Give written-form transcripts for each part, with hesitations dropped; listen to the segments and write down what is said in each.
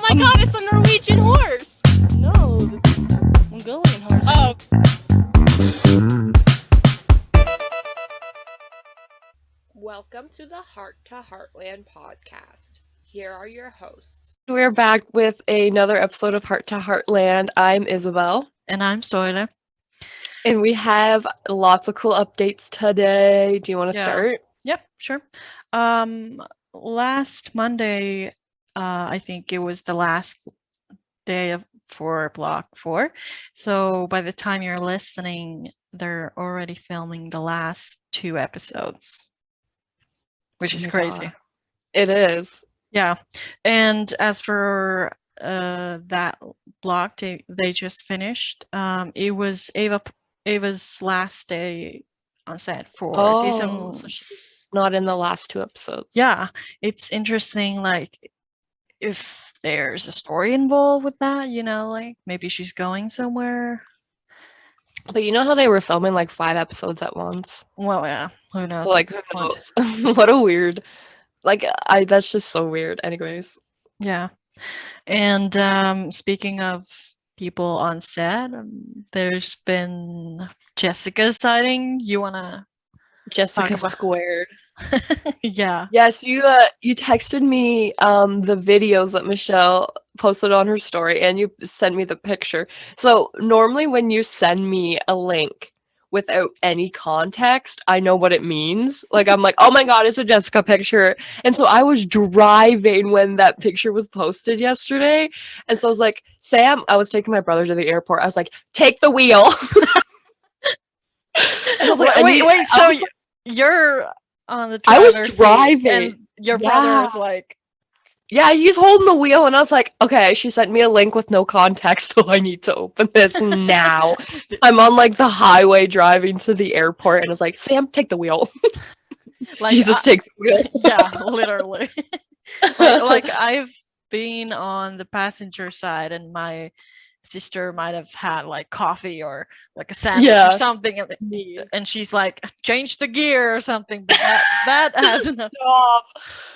my god, it's a Norwegian horse! No, the Mongolian horse. Oh. Welcome to the Heart to Heartland podcast. Here are your hosts. We're back with another episode of Heart to Heartland. I'm Isabelle. And I'm Soile. And we have lots of cool updates today. Do you want to start? Yep, sure. Last Monday, I think it was the last day for Block 4. So by the time you're listening, they're already filming the last 2 episodes, which is crazy. God. It is. Yeah. And as for that block they just finished, it was Ava's last day on set for season. So she's not in the last 2 episodes. Yeah, it's interesting, like if there's a story involved with that, like maybe she's going somewhere. But you know how they were filming like 5 episodes at once? Well, yeah, who knows? Like, who knows? What a weird, that's just so weird. Anyways. Yeah. And speaking of people on set, there's been Jessica sighting. You wanna Jessica Squared. Yeah. Yes, you texted me the videos that Michelle posted on her story, and you sent me the picture. So normally when you send me a link without any context, I know what it means. Like, I'm like, oh my god, it's a Jessica picture. And so I was driving when that picture was posted yesterday, and so I was like, Sam, I was taking my brother to the airport. I was like, take the wheel. And I was like, wait, so you're on the driver's I was driving, and your brother was like, yeah, he's holding the wheel, and I was like, okay, she sent me a link with no context, so I need to open this now. I'm on like the highway driving to the airport, and I was like, Sam, take the wheel. like, Jesus, take the wheel. Yeah, literally. like I've been on the passenger side, and my sister might have had like coffee or like a sandwich or something, and she's like, change the gear or something, but that hasn't Stop.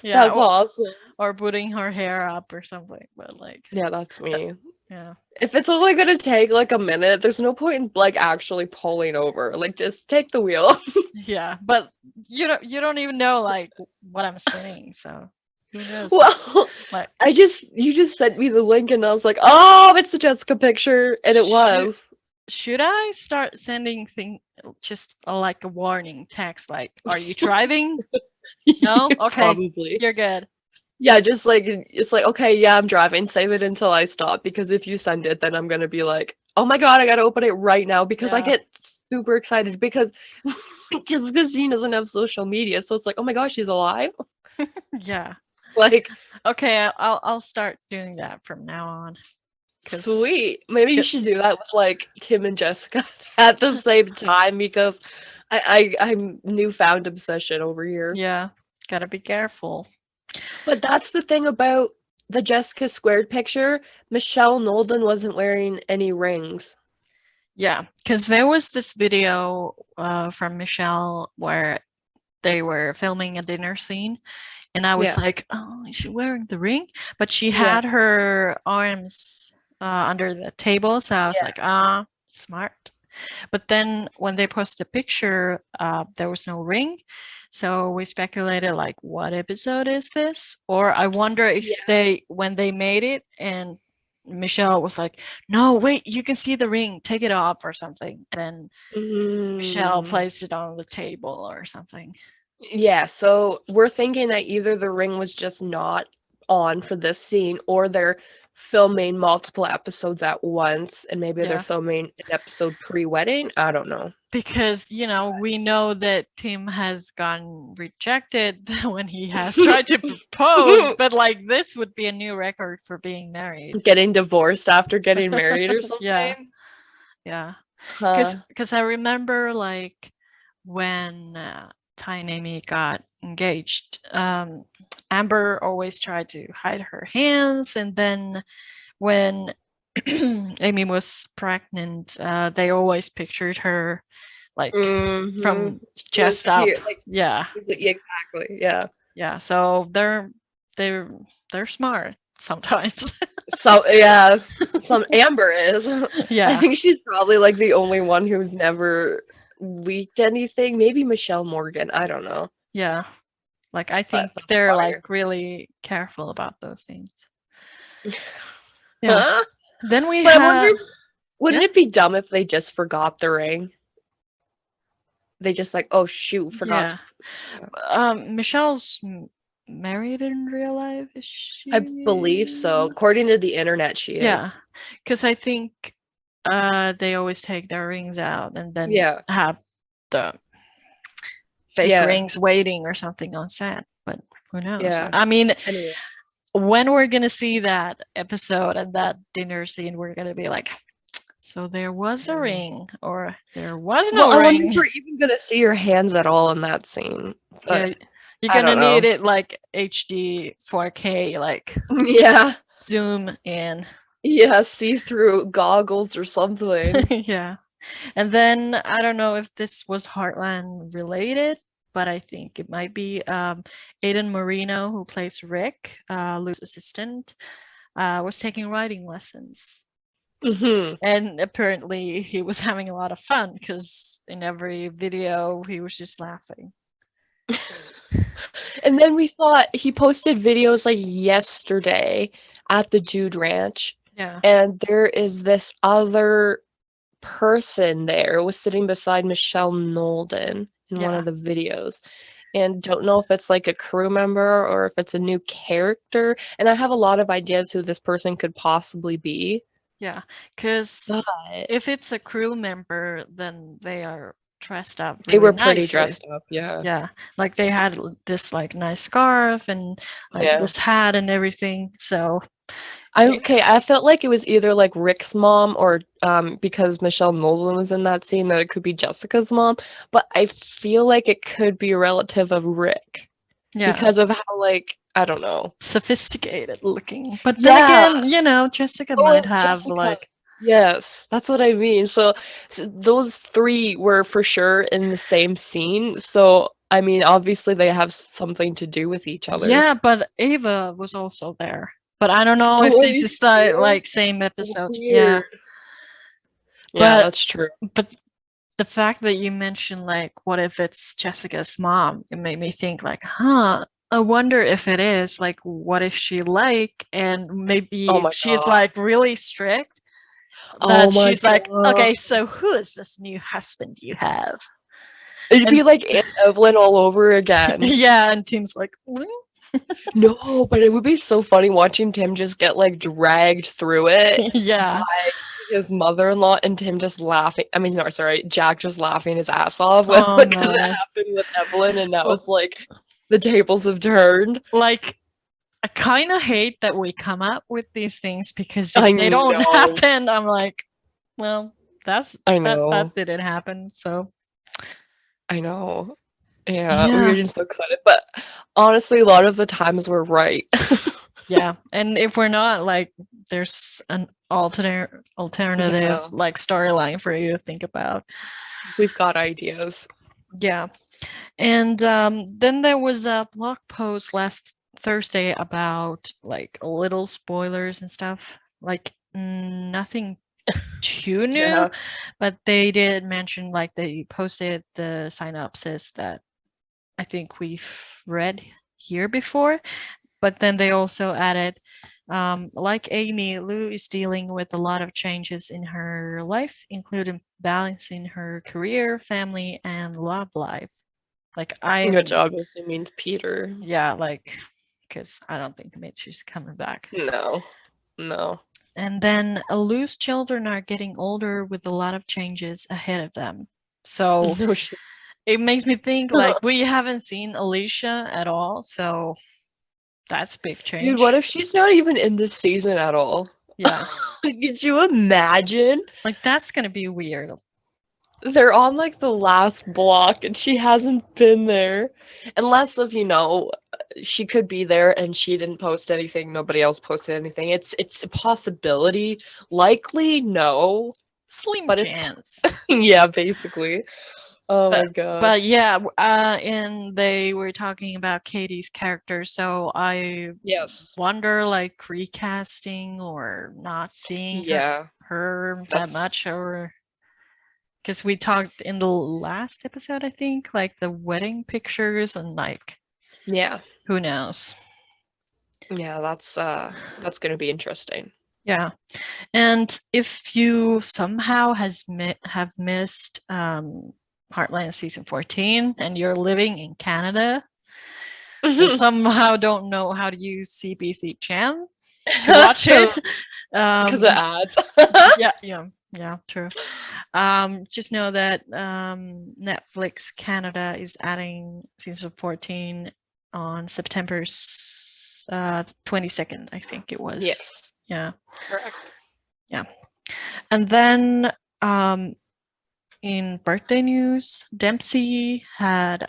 Yeah, that's awesome. Or putting her hair up or something, but like, yeah, that's me. Yeah, if it's only gonna take like a minute, there's no point in like actually pulling over. Like, just take the wheel. Yeah, but you don't even know like what I'm saying, so who knows? Well, like, you just sent me the link, and I was like, oh, it's the Jessica picture, and it was. Should I start sending just like a warning text, like, are you driving? No? Okay, Probably. You're good. Yeah, just like, it's like, okay, yeah, I'm driving. Save it until I stop, because if you send it, then I'm gonna be like, oh my god, I gotta open it right now, because I get super excited, because Jessica Steen doesn't have social media, so it's like, oh my gosh, she's alive. Yeah. Like, okay, I'll start doing that from now on. Sweet. Maybe you should do that with like Tim and Jessica at the same time, because I'm newfound obsession over here. Yeah, gotta be careful. But that's the thing about the Jessica Squared picture. Michelle Nolden wasn't wearing any rings. Yeah, because there was this video from Michelle where they were filming a dinner scene, and I was like, oh, is she wearing the ring? But she had her arms under the table, so I was like, smart. But then when they posted a picture, there was no ring, so we speculated like, what episode is this? Or I wonder if when they made it, and Michelle was like, no, wait, you can see the ring, take it off or something, and then Michelle placed it on the table or something. Yeah, so we're thinking that either the ring was just not on for this scene, or they're filming multiple episodes at once, and maybe they're filming an episode pre-wedding. I don't know. Because, we know that Tim has gotten rejected when he has tried to propose, but like, this would be a new record for being married. Getting divorced after getting married or something. Yeah. Because I remember like when Ty and Amy got engaged, Amber always tried to hide her hands, and then when Amy was pregnant, they always pictured her like from chest up. Like, yeah, exactly. Yeah. So they're smart. sometimes. So yeah, some Amber is. I Yeah. think she's probably like the only one who's never leaked anything. Maybe Michelle Morgan. I don't know. Yeah. Like I But think that's they're fire. like really careful about those things. Yeah. Huh? Then we But I have wonder, wouldn't it be dumb if they just forgot the ring? They just like, oh shoot, forgot. yeah. Michelle's married in real life, is she? I believe so. According to the internet, she Yeah, is. because I think they always take their rings out and then Yeah. have the fake Yeah. rings waiting or something on set. But who knows? Yeah. I mean, Anyway. when we're gonna see that episode and that dinner scene, we're gonna be like, so there was a ring, or there was no Well, I wonder ring. if we're even gonna see her hands at all in that scene. But Yeah, you're I gonna don't know. need it like HD 4K, like yeah. zoom in. Yeah, see-through goggles or something. Yeah. And then I don't know if this was Heartland related, but I think it might be Aidan Moreno, who plays Rick, Lou's assistant, was taking writing lessons. hmm And apparently he was having a lot of fun because in every video he was just laughing. And then we saw he posted videos like yesterday at the Jude Ranch, Yeah. and there is this other person there was sitting beside Michelle Nolden in one Yeah. of the videos. And don't know if it's like a crew member or if it's a new character. And I have a lot of ideas who this person could possibly be. Yeah. Because But if it's a crew member, then they are dressed up they really were pretty nicely. dressed up, yeah. Yeah, like they had this like nice scarf and like Yeah. this hat and everything. So I felt like it was either like Rick's mom or because Michelle Nolden was in that scene that it could be Jessica's mom, but I feel like it could be a relative of Rick yeah, because of how like I don't know. sophisticated looking. But then Yeah. again, you know, Jessica Oh, might it's have Jessica. like Yes, that's what I mean. So those three were for sure in the same scene. So I mean, obviously they have something to do with each other. yeah, but Ava was also there. But I don't know Oh, if are this you is the serious? like same episode. Yeah, Weird. Yeah, But- that's true. but the fact that you mentioned like what if it's Jessica's mom, it made me think like, huh, I wonder if it is like what is she like, and maybe Oh my she's God. like really strict, Oh that my she's like, God. okay, so who is this new husband you have? It'd be And- like Aunt Evelyn all over again. Yeah, and Tim's like, "Mm." No, but it would be so funny watching Tim just get like dragged through it Yeah, by his mother-in-law and Tim just laughing. I mean, no, sorry, Jack just laughing his ass off Oh, because it no. happened with Evelyn, and now it's like the tables have turned. like I kind of hate that we come up with these things because if I they don't know. happen, I'm like, well, I know. that didn't happen. So I know. Yeah, Yeah. we're just so excited. But honestly, a lot of the times we're right. yeah, and if we're not, like, there's an alternative Yeah. like storyline for you to think about. We've got ideas. Yeah, and then there was a blog post last Thursday about like little spoilers and stuff, like nothing too new, Yeah. but they did mention like they posted the synopsis that I think we've read here before, but then they also added, like Amy, Lou is dealing with a lot of changes in her life, including balancing her career, family, and love life. Like Which obviously means Peter. yeah, like, because I don't think Mitch is coming back. No. And then Lou's children are getting older with a lot of changes ahead of them. So No shit. it makes me think like we haven't seen Alicia at all, so that's a big change. Dude, what if she's not even in this season at all? Yeah, Could you imagine? like that's gonna be weird. They're on like the last block and she hasn't been there. Unless if she could be there and she didn't post anything, nobody else posted anything. It's a possibility. Likely no. Slim But it's- chance. Yeah, basically. Oh my god. But yeah, and they were talking about Katie's character, so I Yes. wonder, like, recasting or not seeing Yeah. her that That's- much, or because we talked in the last episode, I think, like the wedding pictures and like Yeah. who knows. Yeah, that's gonna be interesting. Yeah, and if you somehow have missed Heartland season 14 and you're living in Canada and somehow don't know how to use CBC Chan to watch it, Because of ads. yeah, true. Just know that Netflix Canada is adding season 14 on September 22nd, I think it was. Yes. Yeah. Correct. Yeah. And then in birthday news, Dempsey had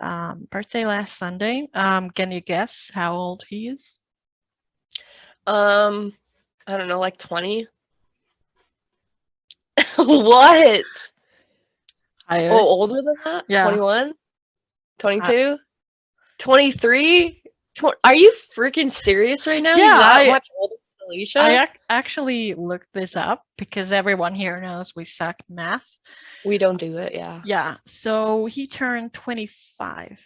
birthday last Sunday. Can you guess how old he is? I don't know, like 20. What? Higher. Oh, older than that? Yeah. 21? 22? 23? Are you freaking serious right now? Yeah, He's that much older than Alicia? I actually looked this up because everyone here knows we suck at math. We don't do it, yeah. Yeah, so he turned 25.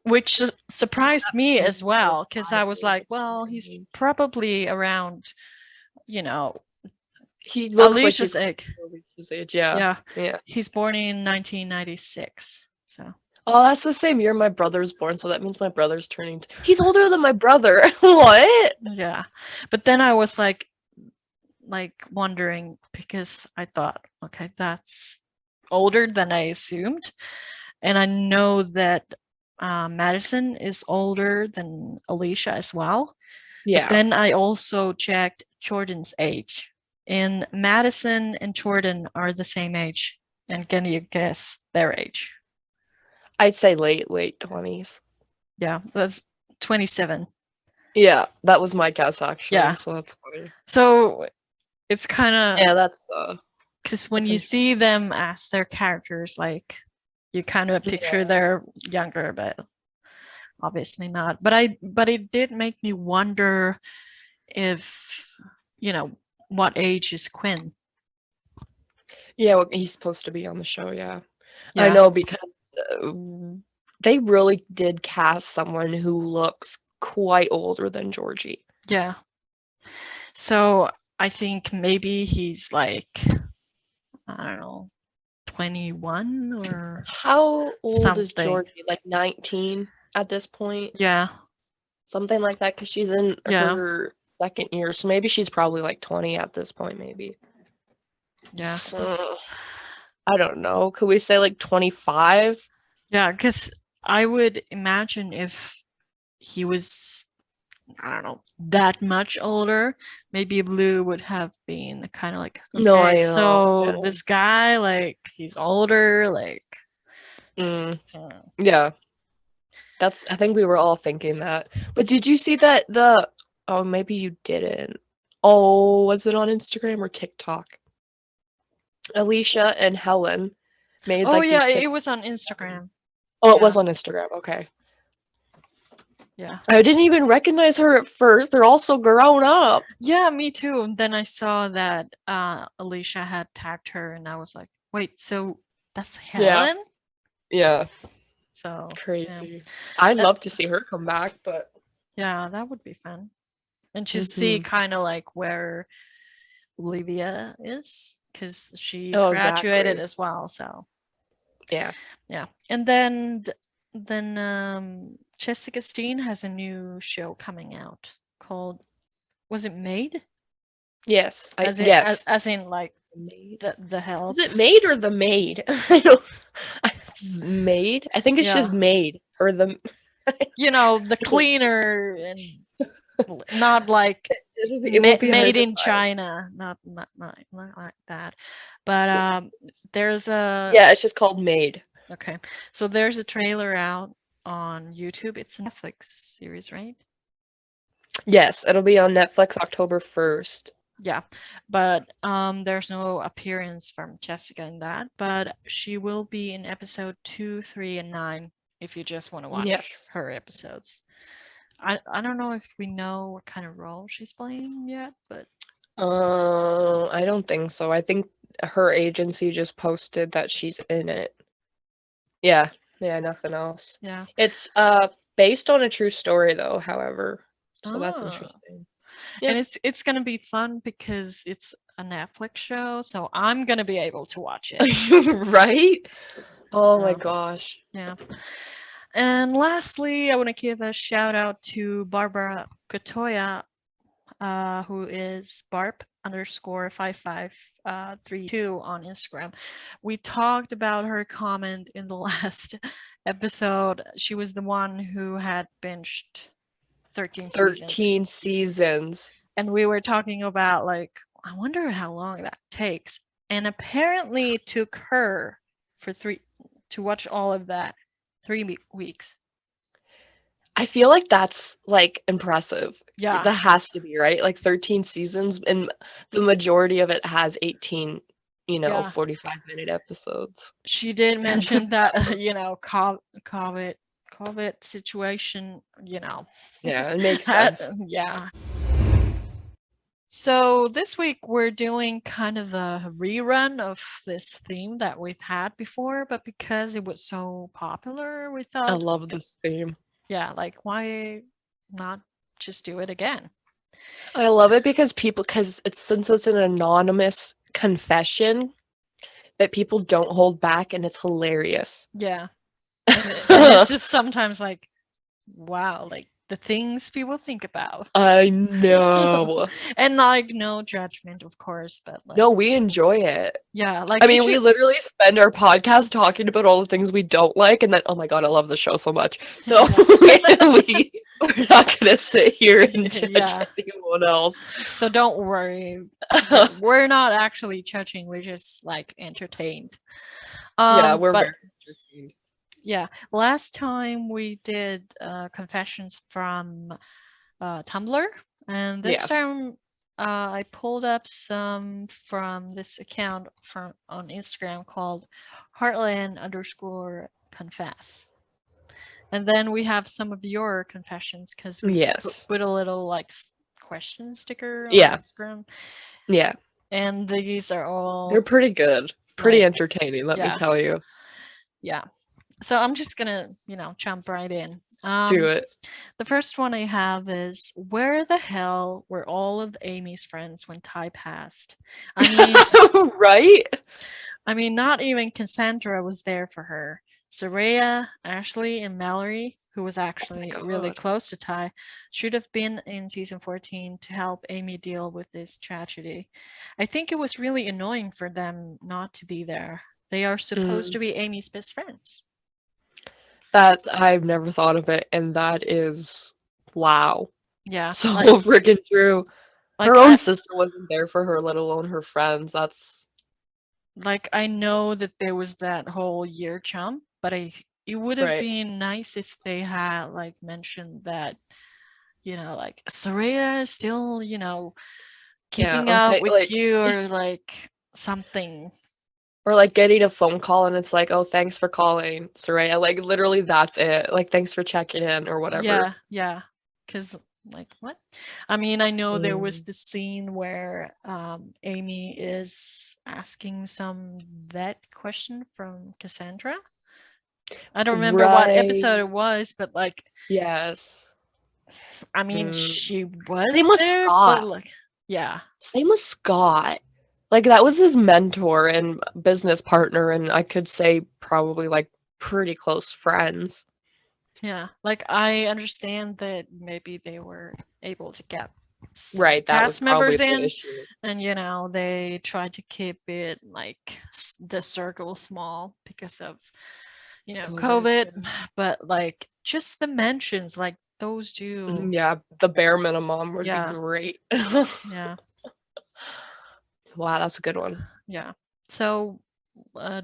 Which surprised me as well, because I was like, well, he's probably around, you know, He looks Alicia's like Alicia's age, yeah. Yeah. He's born in 1996. So. Oh, that's the same year my brother's born, so that means my brother's turning. He's older than my brother. What? Yeah, but then I was like wondering, because I thought, okay, that's older than I assumed, and I know that Madison is older than Alicia as well. Yeah. But then I also checked Jordan's age, and Madison and Jordan are the same age. And can you guess their age? I'd say late 20s. Yeah, that's 27. Yeah, that was my guess actually. Yeah. So that's funny. So it's kind of, Yeah, that's because when that's you see them as their characters, like, you kind of picture they're younger, but obviously not. But it did make me wonder if, what age is Quinn? Yeah, well, he's supposed to be on the show, yeah. I know, because they really did cast someone who looks quite older than Georgie. Yeah. So I think maybe he's like, I don't know, 21 or How old is something. Georgie? Like 19 at this point? Yeah. Something like that, because she's in her second year, so maybe she's probably like 20 at this point, maybe. Yeah. So, I don't know. Could we say like 25? Yeah, because I would imagine if he was, I don't know, that much older, maybe Lou would have been kind of like, okay, No, I know. so this guy, like, he's older, like. Yeah. I think we were all thinking that. But did you see that oh, maybe you didn't. Oh, was it on Instagram or TikTok? Alicia and Helen made Oh, like yeah, these it was on Instagram. Oh, it was on Instagram. Okay. Yeah. I didn't even recognize her at first. They're all so grown up. Yeah, me too. And then I saw that Alicia had tagged her, and I was like, wait, so that's Helen? Yeah. So crazy. I'd love to see her come back, but yeah, that would be fun. And just see kind of like where Olivia is, because she graduated as well. So yeah. And then Jessica Steen has a new show coming out called, was it Made? Yes. As in like the hell. Is it Made or the Maid? I don't. Maid? I think it's just Maid or the. The cleaner, and not like made in China, not like that. But there's a it's just called Maid. Okay, so there's a trailer out on YouTube. It's a Netflix series, right? Yes, it'll be on Netflix October 1st. Yeah, but there's no appearance from Jessica in that, but she will be in episode 2, 3, and 9 if you just want to watch Yes. her episodes. I don't know if we know what kind of role she's playing yet, but I don't think so. I think her agency just posted that she's in it. Yeah, nothing else. yeah. It's based on a true story though, however. So that's Oh. interesting. And Yeah. it's gonna be fun because it's a Netflix show, so I'm gonna be able to watch it. Right? Oh my Yeah. gosh. Yeah. And lastly, I want to give a shout out to Barbara Katoya, who is Barb_5532 on Instagram. We talked about her comment in the last episode. She was the one who had binged 13 seasons. 13 seasons. And we were talking about, like, I wonder how long that takes. And apparently it took her to watch all of that 3 weeks. I feel like that's like impressive. Yeah. That has to be, right? Like 13 seasons, and the majority of it has 18, Yeah. 45-minute episodes. She did mention that, COVID situation, Yeah, it makes sense. Yeah. So this week we're doing kind of a rerun of this theme that we've had before, but because it was so popular, we I thought, love this theme. yeah, like, why not just do it again? I love it because since it's an anonymous confession that people don't hold back, and it's hilarious. Yeah. And it's just sometimes like, wow, like the things people think about. I know. And like, no judgment, of course, but like, No, we enjoy it. yeah, like, I mean, we literally spend our podcast talking about all the things we don't like, and then, oh my god, I love the show so much. So we're not gonna sit here and judge Yeah. anyone else. So don't worry, we're not actually judging. We're just like entertained. Yeah, we're but very interesting. yeah, last time we did confessions from Tumblr, and this Yes. time I pulled up some from this account on Instagram called Heartland_confess. And then we have some of your confessions because we Yes. put a little like question sticker on Yeah. Instagram. Yeah. And these are all, They're pretty good. Pretty Like, entertaining, let me yeah. tell you. yeah. So I'm just gonna, jump right in. Do it. The first one I have is, where the hell were all of Amy's friends when Ty passed? I mean, Right? I mean, not even Cassandra was there for her. Soraya, Ashley, and Mallory, who was actually really God. close to Ty, should have been in season 14 to help Amy deal with this tragedy. I think it was really annoying for them not to be there. They are supposed to be Amy's best friends. That I've never thought of it, and that is wow. Yeah. So freaking true. Like, Her own sister wasn't there for her, let alone her friends. That's like, I know that there was that whole year jump, but it would have Right. been nice if they had like mentioned that, like, Soraya is still, keeping or up with you, or like something. Or like getting a phone call and it's like, oh, thanks for calling, Soraya. Like literally that's it. Like, thanks for checking in or whatever. Yeah. Because, like, what? I mean, I know there was this scene where Amy is asking some vet question from Cassandra. I don't remember what episode it was, but like, Yes. I mean, she was Same with there, Scott. but like, yeah. Same with Scott. Like, that was his mentor and business partner, and I could say probably like pretty close friends. Yeah, like, I understand that maybe they were able to get Right, that was cast members probably the in, issue. and they tried to keep it like the circle small because of COVID, but like, just the mentions, like, those two. Yeah, the bare minimum would Yeah. be great. Yeah. Wow, that's a good one. Yeah. So,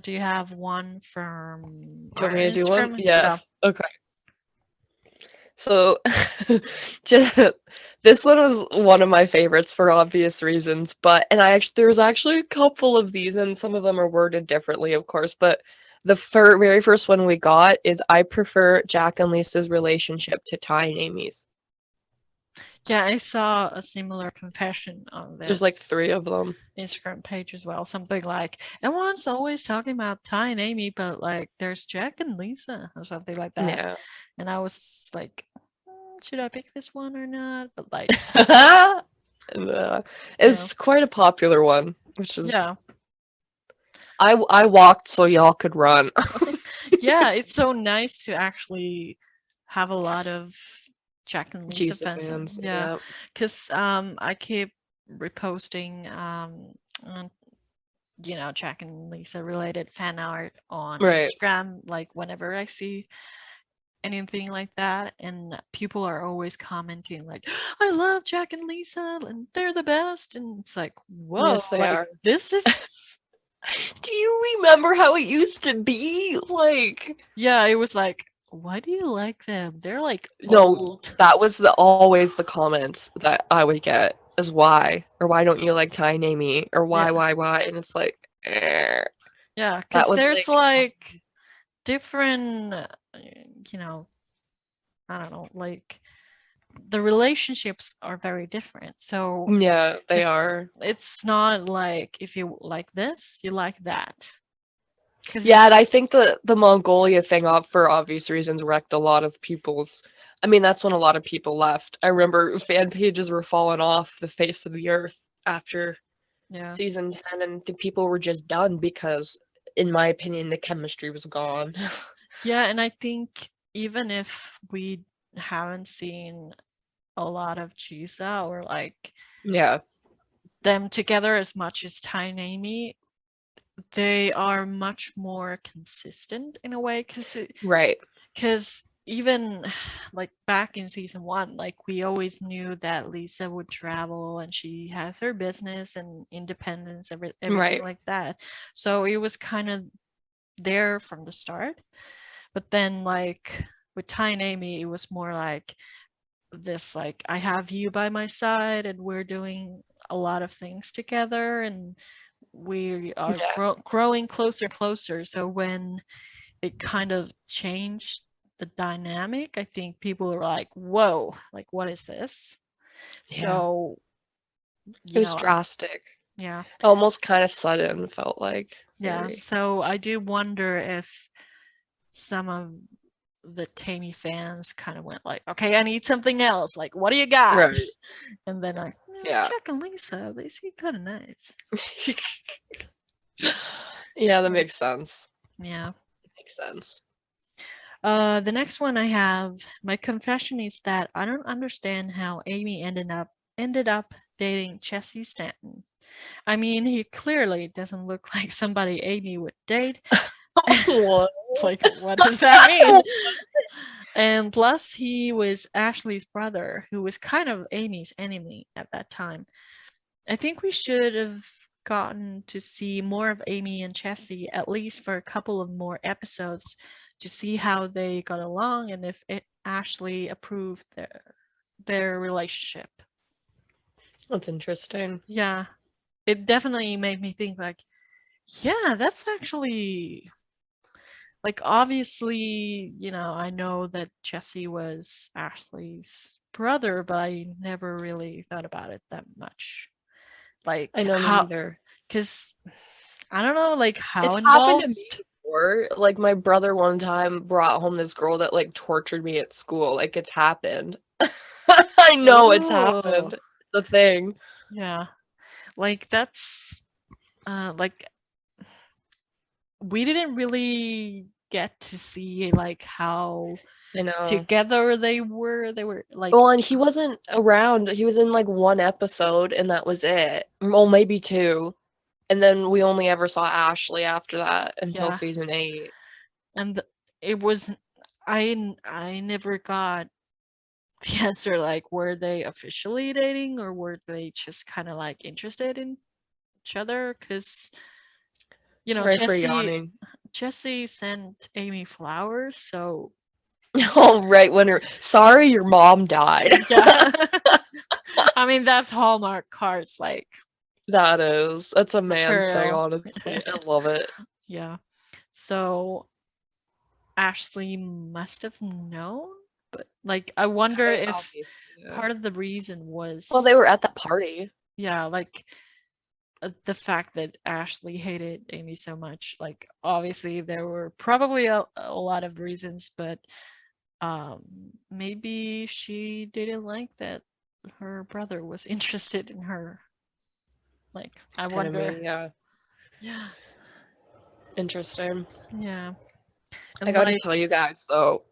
do you have one from Do you want our me to do one? Instagram? Yes. Okay. So, just this one was one of my favorites for obvious reasons, but there was actually a couple of these, and some of them are worded differently, of course. But the very first one we got is I prefer Jack and Lisa's relationship to Ty and Amy's. Yeah, I saw a similar confession on There's like this 3 of them. Instagram page as well. Something like, everyone's always talking about Ty and Amy, but like there's Jack and Lisa or something like that. Yeah. And I was like, should I pick this one or not? But like, And, it's quite a popular one, which is yeah. I walked so y'all could run. Yeah, it's so nice to actually have a lot of Jack and Lisa Lisa fans. fans, Yeah, because I keep reposting Jack and Lisa related fan art on Right. Instagram, like whenever I see anything like that, and people are always commenting like, I love Jack and Lisa and they're the best, and it's like, whoa, Yes, they like are. this is Do you remember how it used to be? Like, yeah, it was like, why do you like them? They're like no, old. that was always the comments that I would get is why, or why don't you like Ty and Amy, or why, and it's like, Yeah, That because was there's like- like different, I don't know, like the relationships are very different. So yeah, they just- are. it's not like if you like this, you like that. Yeah, and I think the Mongolia thing, for obvious reasons, wrecked a lot of people's. I mean, that's when a lot of people left. I remember fan pages were falling off the face of the earth after season 10, and the people were just done because, in my opinion, the chemistry was gone. Yeah, and I think even if we haven't seen a lot of Jisa or like Yeah. them together as much as Ty and Amy, they are much more consistent in a way, Right. because even like back in season 1, like we always knew that Lisa would travel and she has her business and independence, everything Right. like that. So it was kind of there from the start. But then like with Ty and Amy, it was more like this, like, I have you by my side and we're doing a lot of things together and we are growing closer and closer. So when it kind of changed the dynamic, I think people were like, whoa, like what is this? Yeah. So It was drastic. Yeah. Almost kind of sudden, felt like. Yeah. Very. So I do wonder if some of the Tammy fans kind of went like, okay, I need something else. Like, what do you got? Right. And then I, Yeah. Jack and Lisa, they seem kind of nice. Yeah, that makes sense. Yeah. Makes sense. The next one I have, my confession is that I don't understand how Amy ended up dating Jesse Stanton. I mean, he clearly doesn't look like somebody Amy would date. What? Like, what does that mean? And plus, he was Ashley's brother, who was kind of Amy's enemy at that time. I think we should have gotten to see more of Amy and Jesse, at least for a couple of more episodes, to see how they got along and if Ashley approved their relationship. That's interesting. Yeah, it definitely made me think like, yeah, that's actually, like, obviously, I know that Jesse was Ashley's brother, but I never really thought about it that much. Like, I know how, neither. because I don't know, like, how It's involved. happened to me before. Like, my brother one time brought home this girl that like tortured me at school. Like, it's happened. I know it's happened. It's a thing. Yeah, like that's like we didn't really get to see like how I know. together they were. They were like, Well, and he wasn't around. He was in like 1 episode, and that was it. Well, maybe 2. And then we only ever saw Ashley after that until season 8. And it was, I never got the answer, like, were they officially dating or were they just kind of like interested in each other? Because Sorry for yawning. Jesse sent Amy flowers, so Oh, right, when her sorry your mom died. Yeah. I mean, that's Hallmark cards, like That's a man thing, material. honestly. I love it. Yeah. So Ashley must have known, but like I wonder Right, if obviously, yeah. part of the reason was Well, they were at that party. yeah, like the fact that Ashley hated Amy so much. Like obviously there were probably a lot of reasons, but maybe she didn't like that her brother was interested in her. Like I wonder. Enemy, yeah. Yeah. Interesting. Yeah. I And gotta like tell you guys though,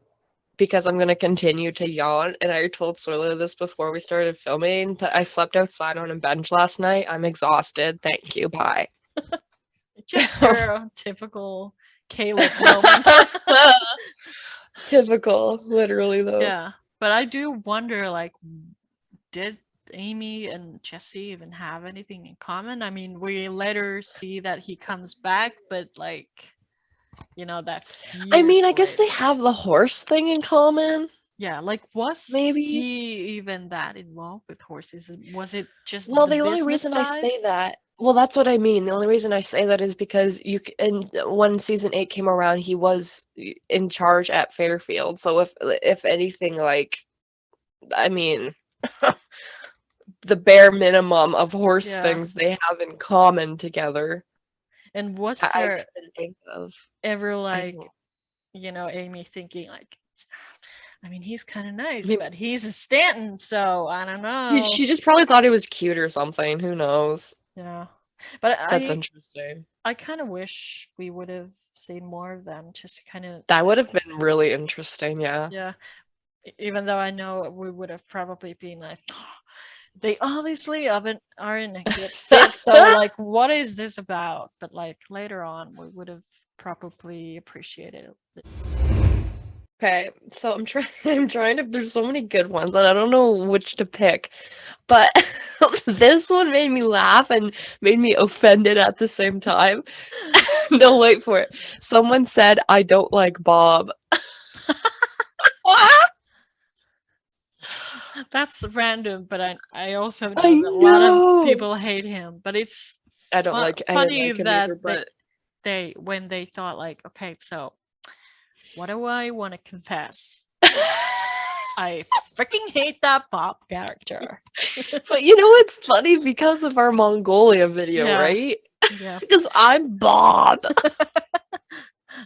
because I'm gonna continue to yawn, and I told Soila this before we started filming, that I slept outside on a bench last night. I'm exhausted. Thank you. Bye. just your typical Caleb moment. Typical, literally though. Yeah. But I do wonder, like, did Amy and Jesse even have anything in common? I mean, we later see that he comes back, but like, that's I mean, years I guess they later. have the horse thing in common. Yeah, like was Maybe. he even that involved with horses? Was it just Well, the the only business reason I side? say that, well, that's what I mean. The only reason I say that is because and when season 8 came around, he was in charge at Fairfield. So if anything, like, I mean, the bare minimum of horse Yeah. things they have in common together. And was I there couldn't think of. ever I like, know. Amy thinking like, I mean, he's kind of nice, Maybe- but he's a Stanton, so I don't know. She just probably thought it was cute or something. Who knows? Yeah, but That's interesting. I kind of wish we would have seen more of them, just to kind of That would have been really interesting, yeah. yeah. Even though I know we would have probably been like, they obviously are in a good fit, so like, what is this about? But like later on, we would have probably appreciated it. Okay, so I'm trying to, there's so many good ones and I don't know which to pick. But this one made me laugh and made me offended at the same time. No, wait for it. Someone said, I don't like Bob. That's random, but I also know I that a lot know. of people hate him. But it's I don't like funny him that either, but they when they thought like, okay, so what do I want to confess? I freaking hate that Bob character. but you know it's funny because of our Mongolia video, Yeah. right? Yeah. Because I'm Bob.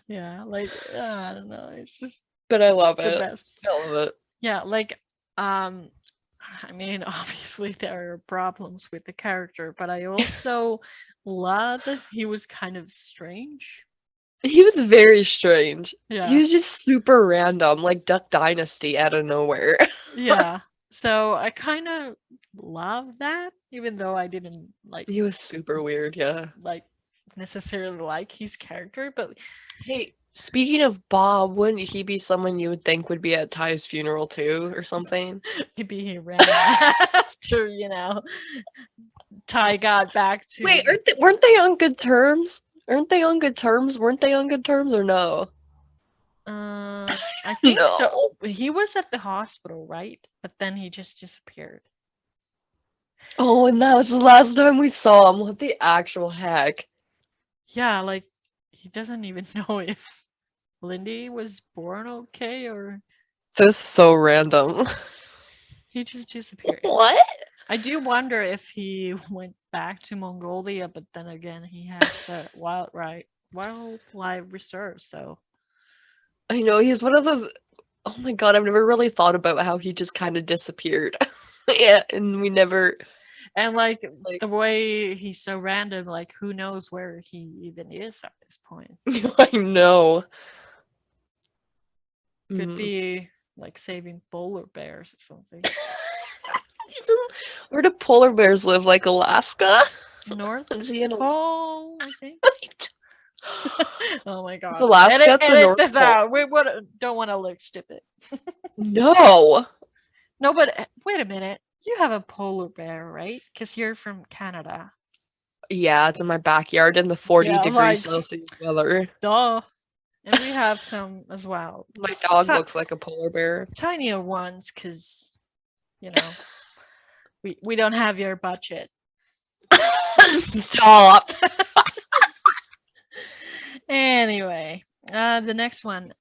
Yeah, like I don't know, it's just But I love the it. best. I love it. Yeah, like I mean, obviously there are problems with the character, but I also love that he was kind of strange. He was very strange. Yeah. He was just super random, like Duck Dynasty out of nowhere. Yeah. So I kind of love that, even though I didn't like He was super weird, yeah. necessarily like his character, but Hey, speaking of Bob, wouldn't he be someone you would think would be at Ty's funeral too, or something? maybe he ran after, Ty got back to Wait, weren't they on good terms? Aren't they on good terms? Weren't they on good terms or no? I think No. so. He was at the hospital, right? But then he just disappeared. Oh, and that was the last time we saw him. What the actual heck? Yeah, like he doesn't even know if Lindy was born okay or This is so random. he just disappeared. What? I do wonder if he went back to Mongolia, but then again, he has the wildlife reserve, so I know he's one of those. Oh my god, I've never really thought about how he just kind of disappeared. Yeah, and we never. and like the way he's so random, like who knows where he even is at this point. I know. Could be like saving polar bears or something. Where do polar bears live? Like Alaska? North Is he in Pole, I think. Oh my god. It's Alaska at the edit North this Pole. out. We don't want to look stupid. No. No, but wait a minute. You have a polar bear, right? Because you're from Canada. Yeah, it's in my backyard in the 40 Yeah, degrees like- Celsius weather. Duh. And we have some as well. My Just dog looks like a polar bear. tinier ones, because we don't have your budget. Stop. Anyway, the next one.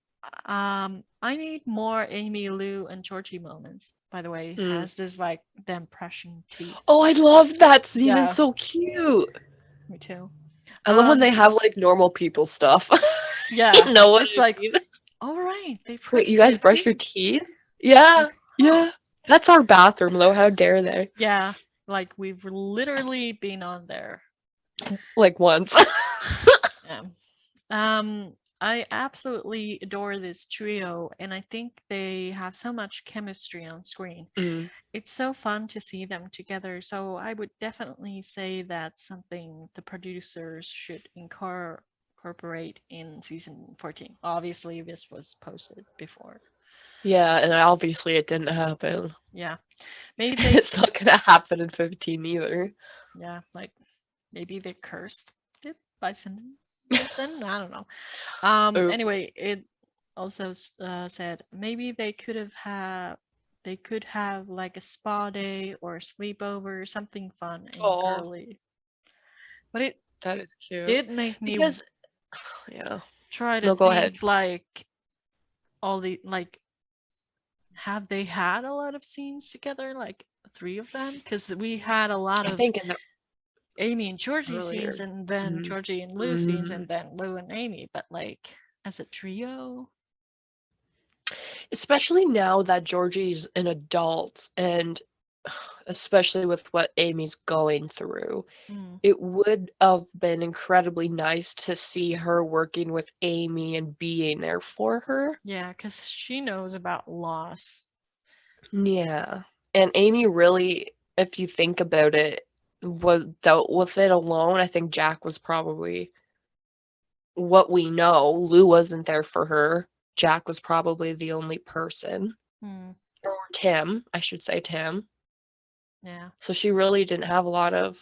I need more Amy, Lou, and Georgie moments. By the way, has this like them brushing teeth. Oh, I love that scene. Yeah. It's so cute. Me too. I love when they have like normal people stuff. Yeah. No one. It's like, all right, they brush. Wait, you guys brush your teeth? Yeah. Yeah. That's our bathroom, though. How dare they? Yeah, like we've literally been on there. Like once. Yeah. I absolutely adore this trio, and I think they have so much chemistry on screen. It's so fun to see them together. So I would definitely say that's something the producers should incorporate in season 14. Obviously, this was posted before. Yeah, and obviously it didn't happen. Yeah, maybe they. It's not gonna happen in 15 either. Yeah, like maybe they cursed it by sending. I don't know. Anyway, it also said maybe they could have like a spa day or a sleepover, something fun and girly. But that is cute. Did make me try to go think ahead. like all the like, have they had a lot of scenes together, like 3 of them? Because we had a lot of Amy and Georgie scenes, and then Georgie and Lou scenes, and then Lou and Amy, but like as a trio. Especially now that Georgie's an adult, and especially with what Amy's going through, it would have been incredibly nice to see her working with Amy and being there for her. Yeah, because she knows about loss. Yeah. And Amy really, if you think about it, was dealt with it alone. I think Jack was probably what we know. Lou wasn't there for her. Jack was probably the only person. Or Tim, I should say Tim. Yeah. So she really didn't have a lot of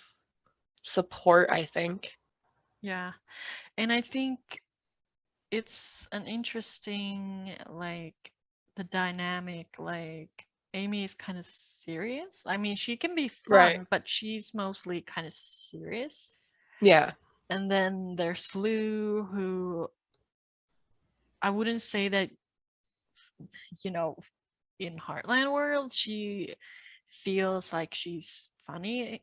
support, I think. Yeah. And I think it's an interesting, like, the dynamic, like, Amy is kind of serious. I mean, she can be fun, but she's mostly kind of serious. Yeah. And then there's Lou, who I wouldn't say that, in Heartland world, she feels like she's funny.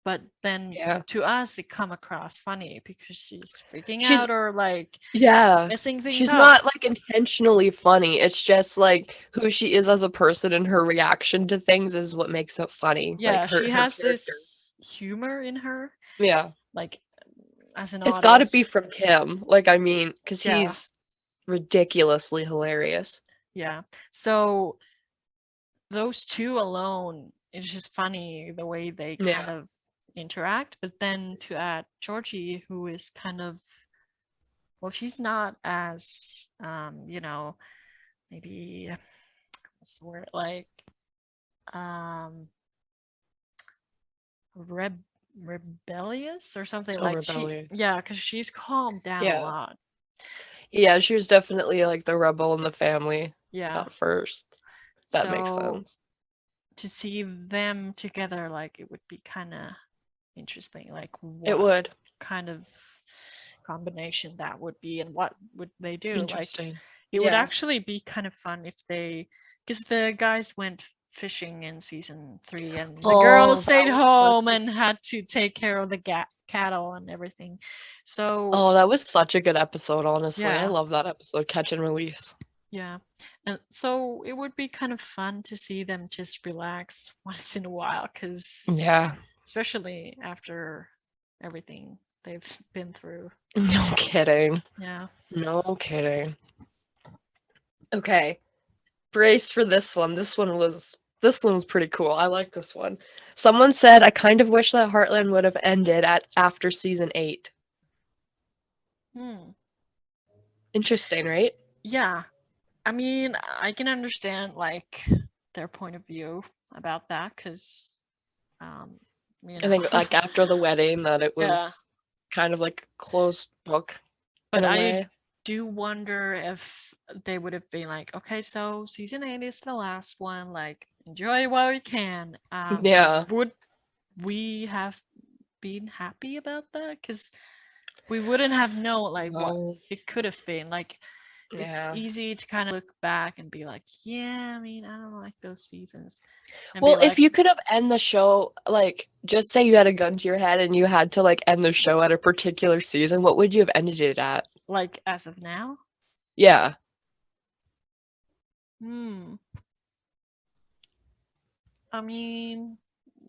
But then to us, it come across funny because she's freaking out or like messing things up. She's not like intentionally funny. It's just like who she is as a person, and her reaction to things is what makes it funny. Yeah, like she has this humor in her. Yeah. Like as an It's got to be from Tim. Like, I mean, because he's ridiculously hilarious. Yeah. So those two alone, it's just funny the way they kind of interact. But then to add Georgie, who is kind of, well, she's not as maybe what's the word, like rebellious or something. Rebellious. Because she's calmed down a lot. Yeah, she was definitely like the rebel in the family. Yeah. At first. That makes sense. To see them together, like, it would be kind of interesting. Like, it would. Kind of combination that would be, and what would they do? Interesting. Like, it would actually be kind of fun if they, because the guys went fishing in season 3, and the girls stayed home and had to take care of the cattle and everything. So that was such a good episode, honestly. I love that episode, Catch and Release. Yeah. And so it would be kind of fun to see them just relax once in a while, because especially after everything they've been through. No kidding. Yeah. No kidding. Okay. Brace for this one. This one was pretty cool. I like this one. Someone said, I kind of wish that Heartland would have ended after season 8. Interesting, right? Yeah. I mean, I can understand like their point of view about that, because I think like after the wedding that it was kind of like closed book. But do wonder if they would have been like, okay, so season 8 is the last one, like enjoy while you can. Yeah. Would we have been happy about that? Because we wouldn't have known like what No. it could have been. Like it's Yeah. easy to kind of look back and be like, yeah, I mean, I don't like those seasons. And Well, be if like, you could have end the show, like, just say you had a gun to your head and you had to like end the show at a particular season, what would you have ended it at? like as of now, Yeah. I mean,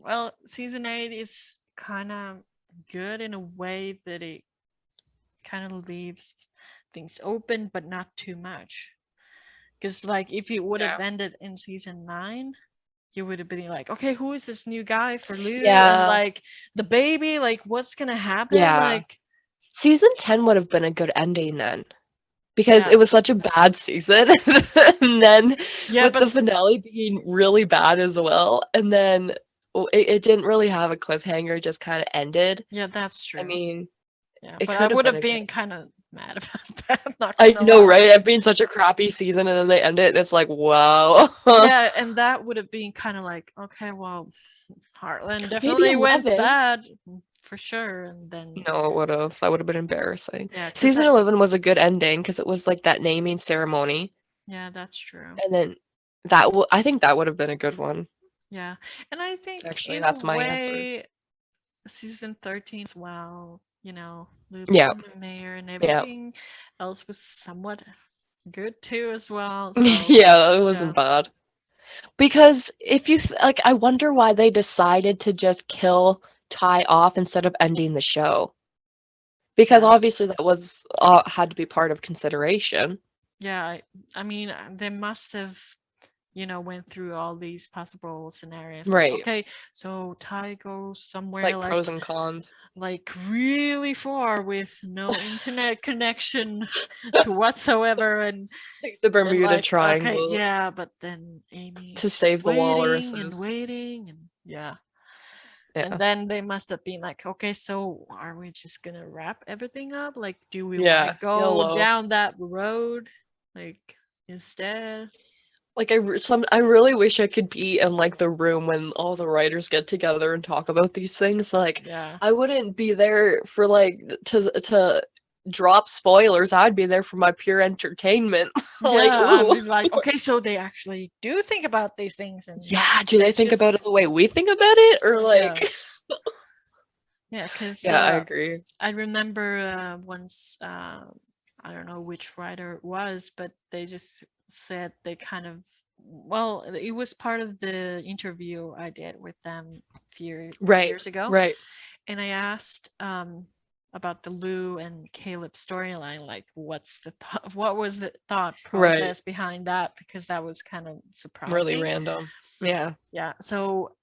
well, season 8 is kind of good in a way that it kind of leaves things open, but not too much. Because, like, if you would have Yeah. ended in season 9, you would have been like, okay, who is this new guy for Lou? And Yeah. like the baby, like, what's gonna happen? Yeah. Like, Season 10 would have been a good ending then. Because Yeah. it was such a bad season. And then yeah, with the but finale being really bad as well. And then it didn't really have a cliffhanger, it just kind of ended. yeah, that's true. I mean, yeah, it but I could have would been have a good been kind of mad about that. Not I gonna know, lie. right? It being such a crappy season and then they end it, and it's like, wow. Yeah, and that would have been kind of like, okay, well, Heartland definitely went 11. bad for sure, and then No, it would have. That would have been embarrassing. yeah, 'cause Season I- 11 was a good ending because it was like that naming ceremony. yeah, that's true. And then I think that would have been a good one. Yeah, and I think Actually, in that's a my answer. way, season 13 as well, you know, Lou Yeah. became the mayor and Yeah. everything else was somewhat good too as well. So Yeah, it wasn't yeah. bad. Because if you like, I wonder why they decided to just kill Ty off instead of ending the show. Because Yeah. obviously that was had to be part of consideration. Yeah, I mean, they must have, you know, went through all these possible scenarios. Like, Right. okay, so Ty goes somewhere Like like pros and cons. like really far with no internet connection to whatsoever, and Like the then Bermuda like, okay, Triangle yeah, but then Amy's to just save the waiting and walruses. waiting, and yeah. Yeah. And then they must have been like, okay, so are we just gonna wrap everything up? Like, do we want Yeah, to go YOLO. down that road, like instead? Like I really wish I could be in like the room when all the writers get together and talk about these things. Like Yeah. I wouldn't be there for like to drop spoilers. I'd be there for my pure entertainment. Like, Yeah, I ooh. mean, like, okay, so they actually do think about these things, and Yeah, do they think just- about it the way we think about it, or like? yeah, because Yeah, I agree. I remember once, I don't know which writer it was, but they just said they kind of, well, it was part of the interview I did with them a few Right. years ago. Right. And I asked about the Lou and Caleb storyline, like what was the thought Right. process behind that, because that was kind of surprising. Really random. Yeah. Yeah. So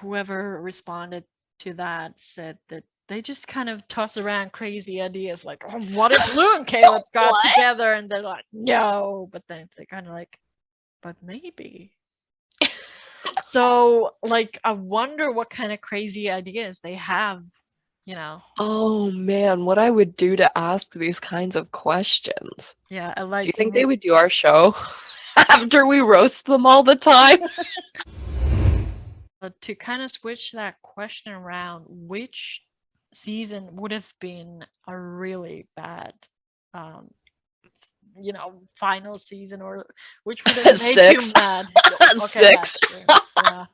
whoever responded to that said that they just kind of toss around crazy ideas like, oh, what if Lou and Caleb got What? together? And they're like, no, but then they're kind of like, but maybe. So like, I wonder what kind of crazy ideas they have, you know. Oh man, what I would do to ask these kinds of questions. Yeah, I Do you like think they would do our show after we roast them all the time? to kind of switch that question around, which season would have been a really bad you know, final season, or which would have made you 6. mad? Okay, 6. that's true. Yeah.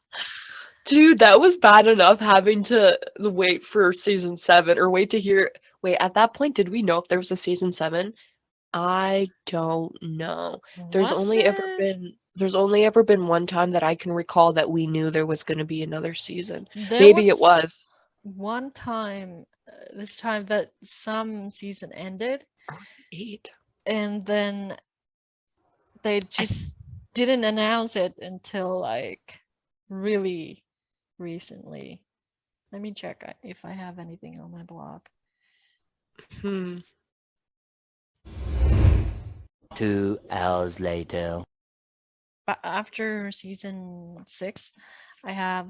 Dude, that was bad enough having to wait for season 7 or wait to hear. Wait, at that point, did we know if there was a season 7? I don't know. There's Was only ever it? been one time that I can recall that we knew there was going to be another season. There Maybe it was. one time, this time that some season ended, 8. and then they just didn't announce it until like really recently. Let me check if I have anything on my blog. 2 hours later. But after season 6, I have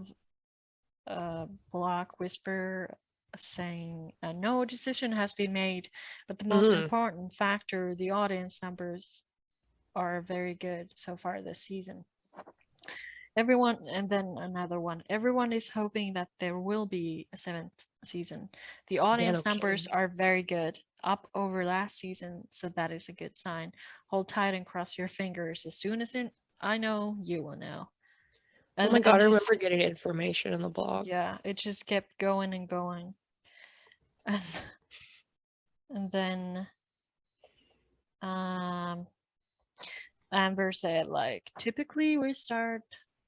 Block Whisper saying no decision has been made, but the most Mhm. important factor, the audience numbers are very good so far this season. Everyone, and then another one, everyone is hoping that there will be a 7th season. The audience no numbers kidding. are very good, up over last season, so that is a good sign. Hold tight and cross your fingers. As soon as I know, you will know. Oh And my then god, I remember just, getting information in the blog. yeah, it just kept going and going. And then Amber said, like, typically we start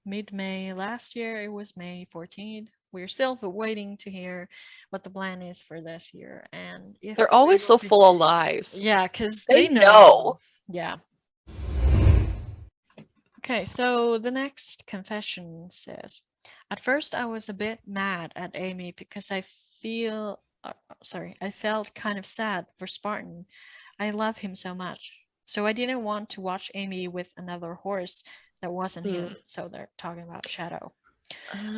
mid-May. Last year it was May 14th. We're still waiting to hear what the plan is for this year, and if They're we always will so be, full of lies. yeah, because They they know. Yeah. Okay, so the next confession says, at first I was a bit mad at Amy because I felt kind of sad for Spartan. I love him so much. So I didn't want to watch Amy with another horse that wasn't him. So they're talking about Shadow.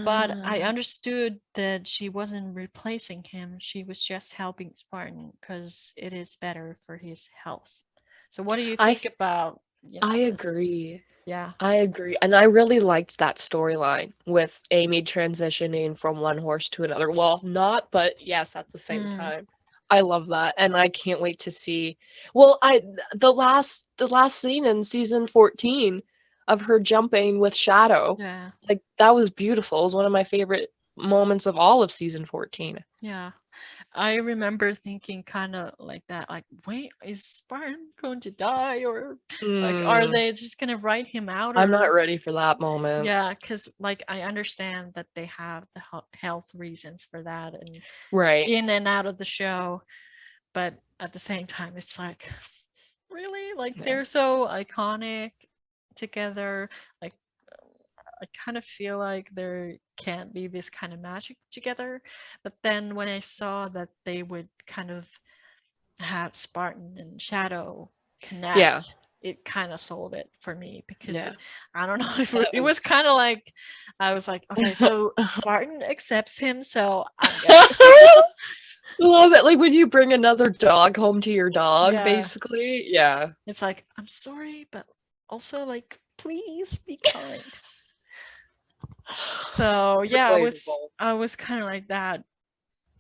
But I understood that she wasn't replacing him. She was just helping Spartan because it is better for his health. So what do you think about, I this? agree. Yeah. I agree. And I really liked that storyline with Amy transitioning from one horse to another. Well, not, but yes, at the same time. I love that. And I can't wait to see. Well, the last scene in season 14 of her jumping with Shadow. Yeah. Like that was beautiful. It was one of my favorite moments of all of season 14. Yeah. I remember thinking kind of like that, like, wait, is Spartan going to die, or like, are they just gonna write him out? I'm not Or ready for that moment. yeah, because like I understand that they have the health reasons for that and Right. in and out of the show, but at the same time, it's like, really, like they're so iconic together. Like I kind of feel like there can't be this kind of magic together. But then when I saw that they would kind of have Spartan and Shadow connect, it kind of sold it for me, because I don't know if it was kind of like, I was like, okay, so Spartan accepts him, so I'm good. Love it. Like when you bring another dog home to your dog, Yeah. basically. Yeah. It's like, I'm sorry, but also like, please be kind. So yeah, I was kind of like that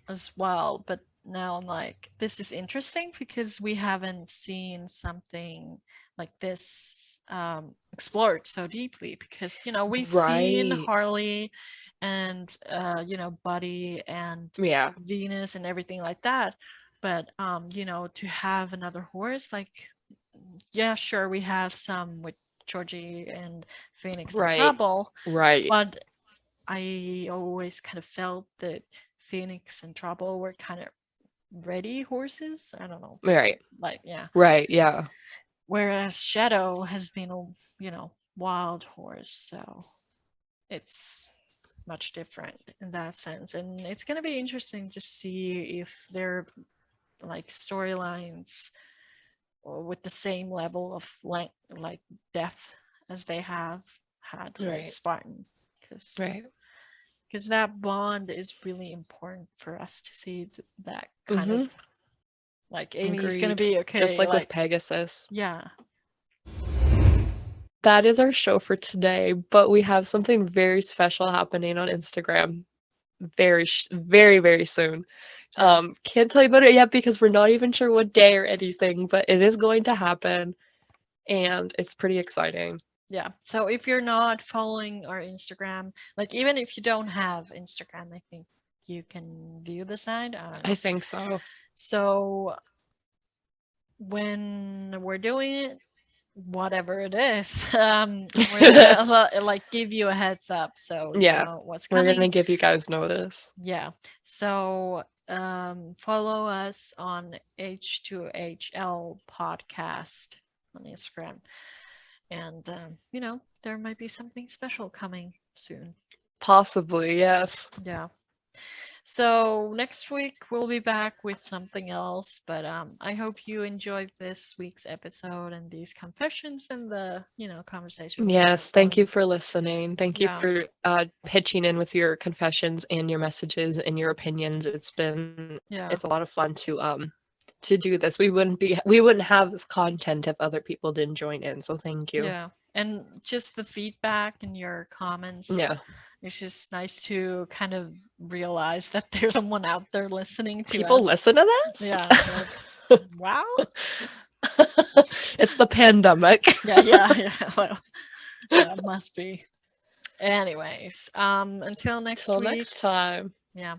as well, but now I'm like, this is interesting because we haven't seen something like this explored so deeply, because we've seen Harley and Buddy and Venus and everything like that, but to have another horse, like, yeah, sure, we have some with Georgie and Phoenix and Trouble, but I always kind of felt that Phoenix and Trouble were kind of ready horses. I don't know. Right. Like, yeah. Right, yeah. Whereas Shadow has been a, wild horse. So it's much different in that sense. And it's going to be interesting to see if they're like storylines with the same level of like depth as they have had with Spartan. Because that bond is really important for us to see that kind of, like, Amy's gonna be okay, just like with Pegasus. Yeah. That is our show for today, but we have something very special happening on Instagram very, very soon. Can't tell you about it yet because we're not even sure what day or anything, but it is going to happen, and it's pretty exciting. Yeah. So if you're not following our Instagram, like, even if you don't have Instagram, I think you can view the site. I think so. So when we're doing it, whatever it is, we're gonna like give you a heads up, so you know what's coming. We're gonna give you guys notice. Yeah. So follow us on H2HL podcast on Instagram, and there might be something special coming soon. Possibly, yes. Yeah. So next week we'll be back with something else, but I hope you enjoyed this week's episode and these confessions and the conversation. Yes, thank you for listening. Thank you Yeah. for pitching in with your confessions and your messages and your opinions. It's a lot of fun to do this. We wouldn't have this content if other people didn't join in. So thank you. Yeah, and just the feedback and your comments. Yeah. It's just nice to kind of realize that there's someone out there listening to People us. listen to this? Yeah. Like, wow. It's the pandemic. Yeah. Well, yeah, it must be. Anyways, until next Till week. next time. Yeah.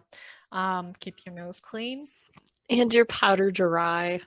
Keep your nose clean. And your powder dry.